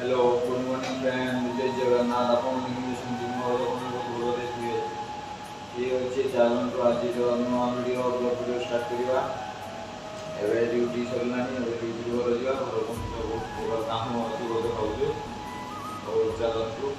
Hello good morning friend जय जगन्नाथ आप ये अच्छे चलतु आज नुआ वीडियो ब्लॉग वीडियो स्टार्ट करवा एवं ड्यूटी सरला ड्यूटी घर जा बहुत काम अच्छी बोध खाऊ और चलतु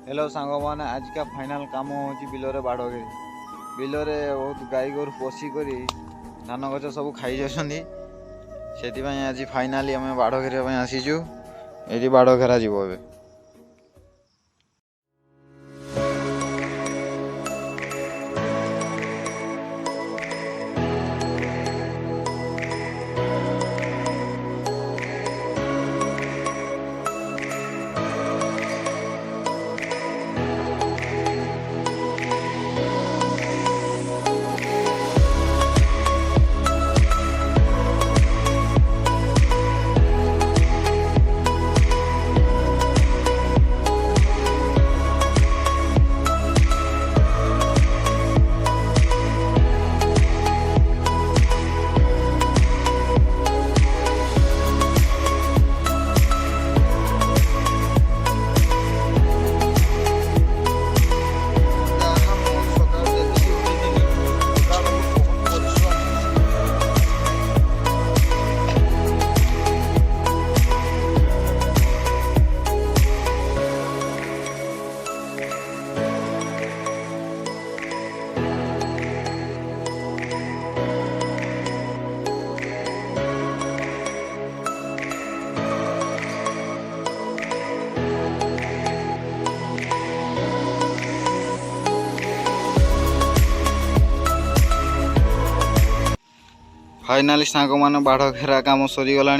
हेलो सांग मैंने आज का फाइनल काम हो बिलरे बाड़गेरी बिलरे बहुत गाई गोरु पशिक धान गच सब खाई जाती से आज फाइनाली आम बाड़ घेरा आसीचु ये बाड़ घेरा जीव ए फाइनाली सांग मैंने बाड़ घेरा काम सरीगला।